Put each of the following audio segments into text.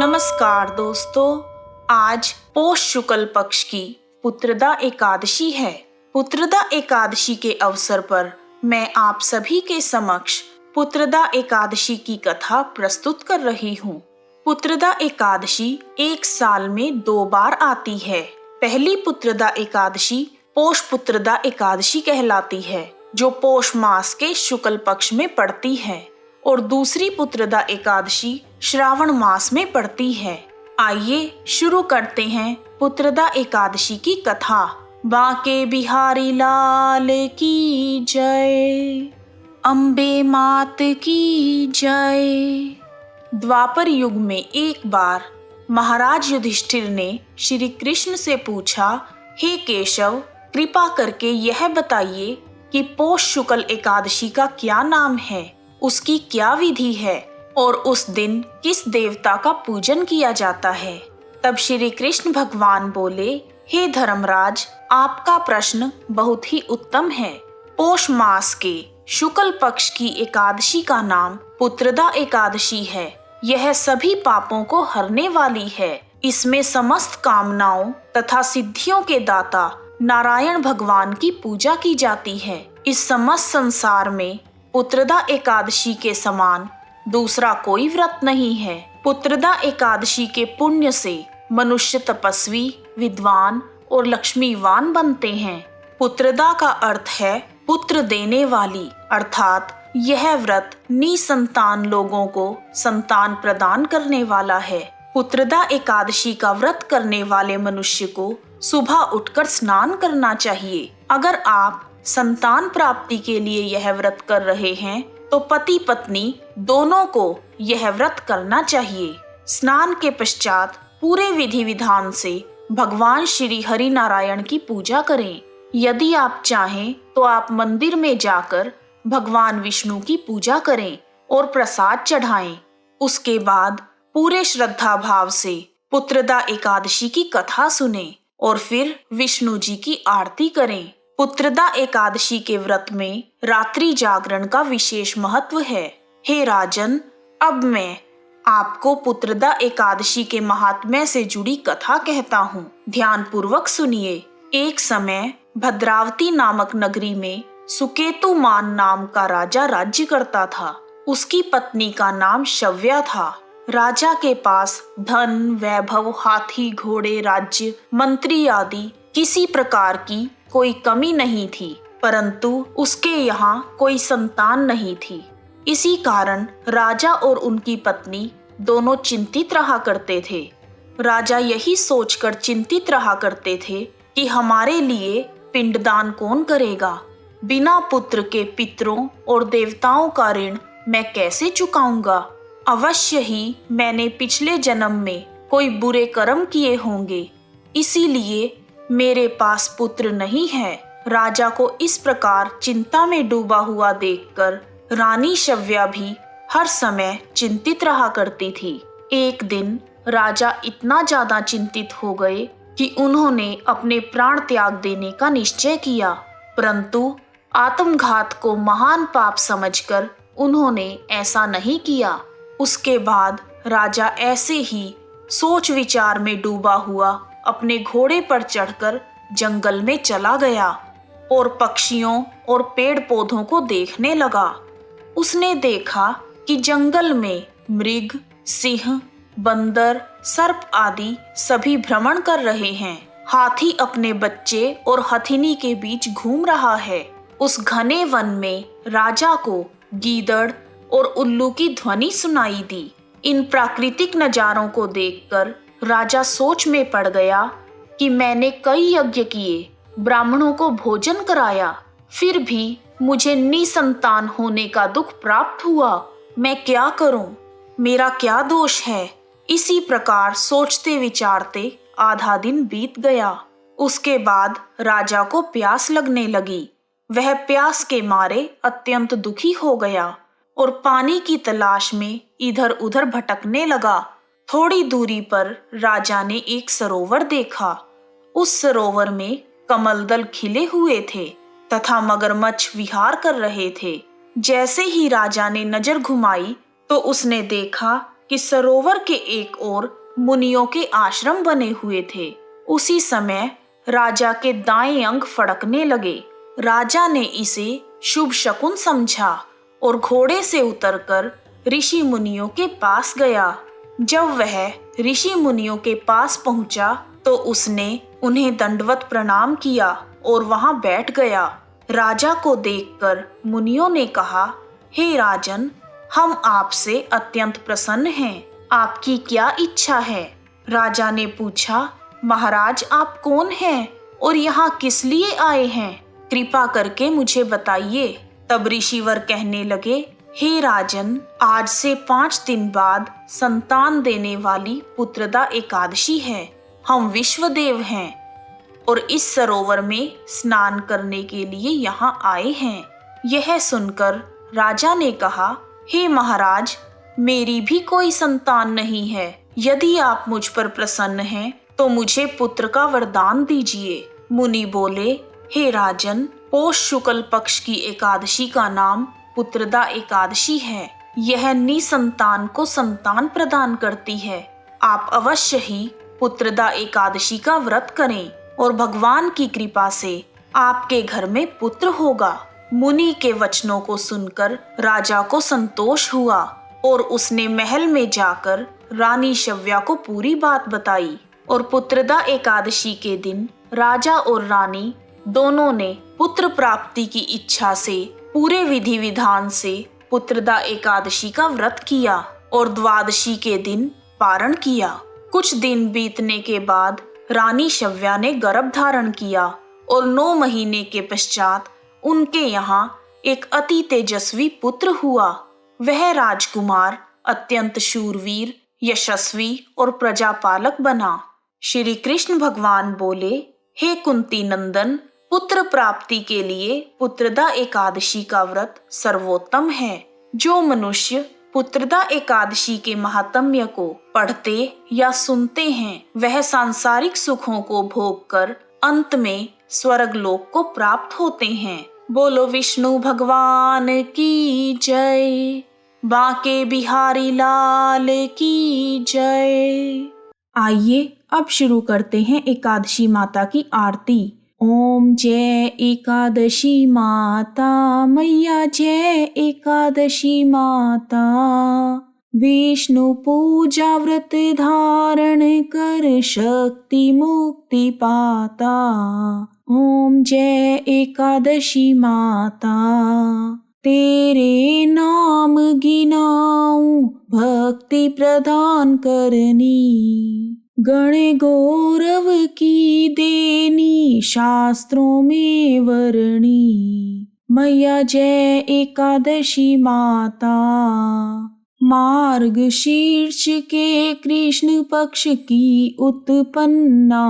नमस्कार दोस्तों, आज पौष शुक्ल पक्ष की पुत्रदा एकादशी है। पुत्रदा एकादशी के अवसर पर मैं आप सभी के समक्ष पुत्रदा एकादशी की कथा प्रस्तुत कर रही हूँ। पुत्रदा एकादशी एक साल में 2 बार आती है। पहली पुत्रदा एकादशी पौष पुत्रदा एकादशी कहलाती है, जो पौष मास के शुक्ल पक्ष में पड़ती है, और दूसरी पुत्रदा एकादशी श्रावण मास में पड़ती है। आइए शुरू करते हैं पुत्रदा एकादशी की कथा। बांके बिहारी लाल की जय, अम्बे मात की जय। द्वापर युग में एक बार महाराज युधिष्ठिर ने श्री कृष्ण से पूछा, हे केशव, कृपा करके यह बताइए कि पौष शुक्ल एकादशी का क्या नाम है, उसकी क्या विधि है और उस दिन किस देवता का पूजन किया जाता है। तब श्री कृष्ण भगवान बोले, हे धर्मराज, आपका प्रश्न बहुत ही उत्तम है। पौष मास के शुक्ल पक्ष की एकादशी का नाम पुत्रदा एकादशी है। यह सभी पापों को हरने वाली है। इसमें समस्त कामनाओं तथा सिद्धियों के दाता नारायण भगवान की पूजा की जाती है। इस समस्त संसार में पुत्रदा एकादशी के समान दूसरा कोई व्रत नहीं है। पुत्रदा एकादशी के पुण्य से मनुष्य तपस्वी, विद्वान और लक्ष्मीवान बनते हैं। पुत्रदा का अर्थ है पुत्र देने वाली, अर्थात यह व्रत निसंतान लोगों को संतान प्रदान करने वाला है। पुत्रदा एकादशी का व्रत करने वाले मनुष्य को सुबह उठकर स्नान करना चाहिए। अगर आप संतान प्राप्ति के लिए यह व्रत कर रहे हैं तो पति पत्नी दोनों को यह व्रत करना चाहिए। स्नान के पश्चात पूरे विधि विधान से भगवान श्री हरि नारायण की पूजा करें। यदि आप चाहें तो आप मंदिर में जाकर भगवान विष्णु की पूजा करें और प्रसाद चढ़ाएं। उसके बाद पूरे श्रद्धा भाव से पुत्रदा एकादशी की कथा सुनें और फिर विष्णु जी की आरती करें। पुत्रदा एकादशी के व्रत में रात्रि जागरण का विशेष महत्व है। हे राजन, अब मैं आपको पुत्रदा एकादशी के महात्म्य से जुड़ी कथा कहता हूँ। ध्यान पूर्वक सुनिए। एक समय भद्रावती नामक नगरी में सुकेतुमान नाम का राजा राज्य करता था। उसकी पत्नी का नाम शव्या था। राजा के पास धन, वैभव, हाथी, घोड़े, राज्य, मंत्री आदि किसी प्रकार की कोई कमी नहीं थी, परंतु उसके यहाँ कोई संतान नहीं थी। इसी कारण राजा और उनकी पत्नी दोनों चिंतित रहा करते थे। राजा यही सोचकर चिंतित रहा करते थे कि हमारे लिए पिंडदान कौन करेगा। बिना पुत्र के पितरों और देवताओं का ऋण मैं कैसे चुकाऊंगा। अवश्य ही मैंने पिछले जन्म में कोई बुरे कर्म किए होंगे, इसीलिए मेरे पास पुत्र नहीं है। राजा को इस प्रकार चिंता में डूबा हुआ देखकर रानी शव्या भी हर समय चिंतित रहा करती थी। एक दिन राजा इतना ज्यादा चिंतित हो गए कि उन्होंने अपने प्राण त्याग देने का निश्चय किया, परंतु आत्मघात को महान पाप समझकर उन्होंने ऐसा नहीं किया। उसके बाद राजा ऐसे ही सोच विचार में डूबा हुआ अपने घोड़े पर चढ़कर जंगल में चला गया और पक्षियों और पेड़ पौधों को देखने लगा। उसने देखा कि जंगल में मृग, सिंह, बंदर, सर्प आदि सभी भ्रमण कर रहे हैं। हाथी अपने बच्चे और हथिनी के बीच घूम रहा है। उस घने वन में राजा को गीदड़ और उल्लू की ध्वनि सुनाई दी। इन प्राकृतिक नजारों को देखकर राजा सोच में पड़ गया कि मैंने कई यज्ञ किए, ब्राह्मणों को भोजन कराया, फिर भी मुझे निसंतान होने का दुख प्राप्त हुआ। मैं क्या करूं? मेरा क्या दोष है? इसी प्रकार सोचते विचारते आधा दिन बीत गया। उसके बाद राजा को प्यास लगने लगी। वह प्यास के मारे अत्यंत दुखी हो गया और पानी की तलाश में इधर उधर भटकने लगा। थोड़ी दूरी पर राजा ने एक सरोवर देखा। उस सरोवर में कमलदल खिले हुए थे तथा मगरमच्छ विहार कर रहे थे। जैसे ही राजा ने नजर घुमाई तो उसने देखा कि सरोवर के एक ओर मुनियों के आश्रम बने हुए थे। उसी समय राजा के दाएं अंग फड़कने लगे। राजा ने इसे शुभ शकुन समझा और घोड़े से उतरकर ऋषि मुनियों के पास गया। जब वह ऋषि मुनियों के पास पहुंचा तो उसने उन्हें दंडवत प्रणाम किया और वहां बैठ गया। राजा को देखकर मुनियों ने कहा, हे राजन, हम आपसे अत्यंत प्रसन्न हैं। आपकी क्या इच्छा है? राजा ने पूछा, महाराज आप कौन हैं और यहाँ किस लिए आए हैं? कृपा करके मुझे बताइए। तब ऋषिवर कहने लगे, हे राजन, आज से 5 दिन बाद संतान देने वाली पुत्रदा एकादशी है। हम विश्वदेव हैं और इस सरोवर में स्नान करने के लिए यहाँ आए हैं। यह सुनकर राजा ने कहा, हे महाराज, मेरी भी कोई संतान नहीं है। यदि आप मुझ पर प्रसन्न हैं तो मुझे पुत्र का वरदान दीजिए। मुनि बोले, हे राजन, पौष शुक्ल पक्ष की एकादशी का नाम पुत्रदा एकादशी है। यह निसंतान को संतान प्रदान करती है। आप अवश्य ही पुत्रदा एकादशी का व्रत करें और भगवान की कृपा से आपके घर में पुत्र होगा। मुनि के वचनों को सुनकर राजा को संतोष हुआ और उसने महल में जाकर रानी शव्या को पूरी बात बताई। और पुत्रदा एकादशी के दिन राजा और रानी दोनों ने पुत्र प्राप्ति की इच्छा से पूरे विधि विधान से पुत्रदा एकादशी का व्रत किया और द्वादशी के दिन पारण किया। कुछ दिन बीतने के बाद रानी शव्या ने गर्भ धारण किया और 9 महीने के पश्चात उनके यहाँ एक अति तेजस्वी पुत्र हुआ। वह राजकुमार अत्यंत शूरवीर, यशस्वी और प्रजापालक बना। श्री कृष्ण भगवान बोले, हे कुंती नंदन, पुत्र प्राप्ति के लिए पुत्रदा एकादशी का व्रत सर्वोत्तम है। जो मनुष्य पुत्रदा एकादशी के महात्म्य को पढ़ते या सुनते हैं वह सांसारिक सुखों को भोग कर अंत में स्वर्ग लोक को प्राप्त होते हैं। बोलो विष्णु भगवान की जय, बांके बिहारी लाल की जय। आइए अब शुरू करते हैं एकादशी माता की आरती। ओम जय एकादशी माता मैया, जय एकादशी माता। विष्णु पूजा व्रत धारण कर शक्ति मुक्ति पाता। ओम जय एकादशी माता। तेरे नाम गिनाऊं भक्ति प्रदान करनी, गण गौरव की देनी शास्त्रों में वर्णी। मैया जय एकादशी माता। मार्ग शीर्ष के कृष्ण पक्ष की उत्पन्ना,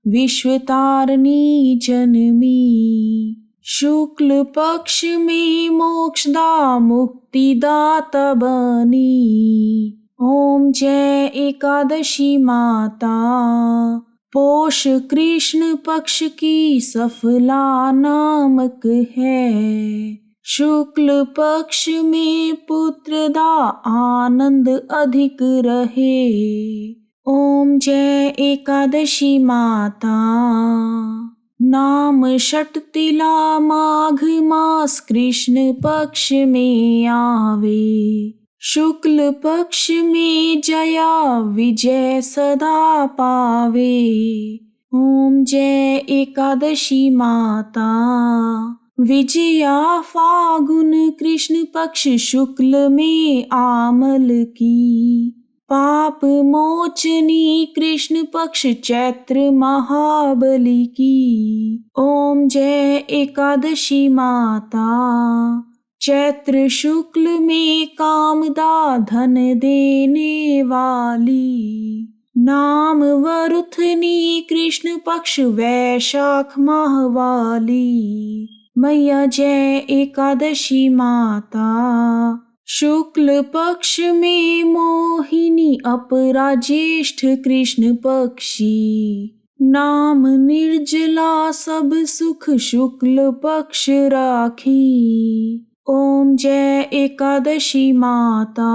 विश्व तारणी जनमी। शुक्ल पक्ष में मोक्षदा मुक्तिदाता बनी। ओम जय एकादशी माता। पौष कृष्ण पक्ष की सफला नामक है। शुक्ल पक्ष में पुत्रदा आनंद अधिक रहे। ओम जय एकादशी माता। नाम षटतिला माघ मास कृष्ण पक्ष में आवे। शुक्ल पक्ष में जया विजय सदा पावे। ओम जय एकादशी माता। विजया फागुन कृष्ण पक्ष शुक्ल में आमल की। पाप मोचनी कृष्ण पक्ष चैत्र महाबली की। ओम जय एकादशी माता। चैत्र शुक्ल में कामदा धन देने वाली। नाम वरुथनी कृष्ण पक्ष वैशाख माह वाली। मैया जय एकादशी माता। शुक्ल पक्ष में मोहिनी अपरा ज्येष्ठ कृष्ण पक्षी। नाम निर्जला सब सुख शुक्ल पक्ष राखी। ओम जय एकादशी माता।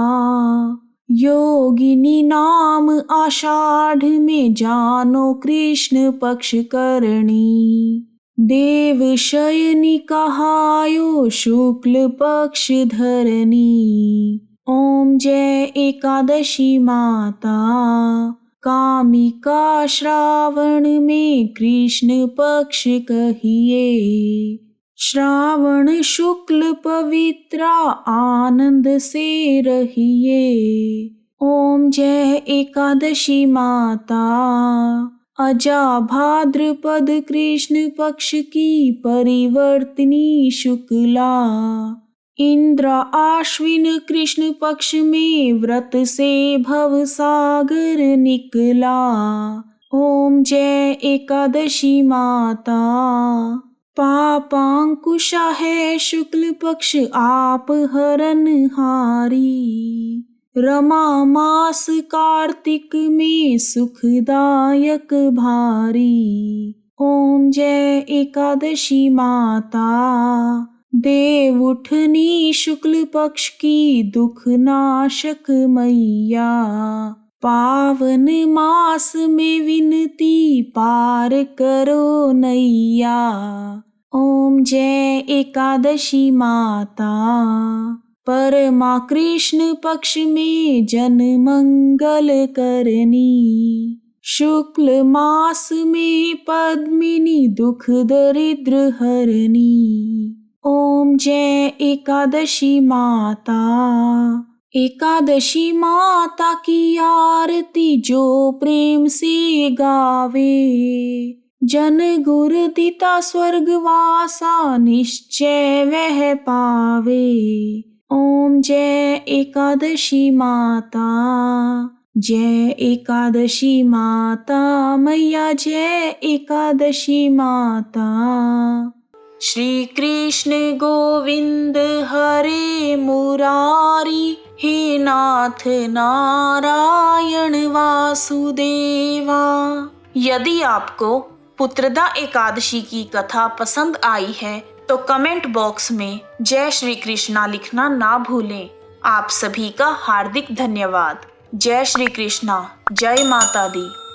योगिनी नाम आषाढ़ में जानो कृष्ण पक्ष करणी। देव शयनी कहायो शुक्ल पक्ष धरनी। ओम जय एकादशी माता। कामिका श्रावण में कृष्ण पक्ष कहिए। श्रावण शुक्ल पवित्रा आनंद से रहिए। ओम जय एकादशी माता। अजा भाद्रपद कृष्ण पक्ष की परिवर्तिनी शुक्ला। इंद्र आश्विन कृष्ण पक्ष में व्रत से भव सागर निकला। ओम जय एकादशी माता। पापांकुशा है शुक्ल पक्ष आप हरन हारी। रमा मास कार्तिक में सुखदायक भारी। ओम जय एकादशी माता। देव उठनी शुक्ल पक्ष की दुख नाशक मैया। पावन मास में विनती पार करो नैया। ओम जय एकादशी माता। परमा कृष्ण पक्ष में जन मंगल करनी। शुक्ल मास में पद्मिनी दुख दरिद्र हरनी। ओम जय एकादशी माता। एकादशी माता की आरती जो प्रेम से गावे। जन गुर दिता स्वर्गवासा निश्चय वह पावे। ओम जय एकादशी माता। जय एकादशी माता मैया जय एकादशी माता। श्री कृष्ण गोविंद हरे मुरारी। हे नाथ नारायण वासुदेवा। यदि आपको पुत्रदा एकादशी की कथा पसंद आई है तो कमेंट बॉक्स में जय श्री कृष्णा लिखना ना भूलें। आप सभी का हार्दिक धन्यवाद। जय श्री कृष्णा। जय माता दी।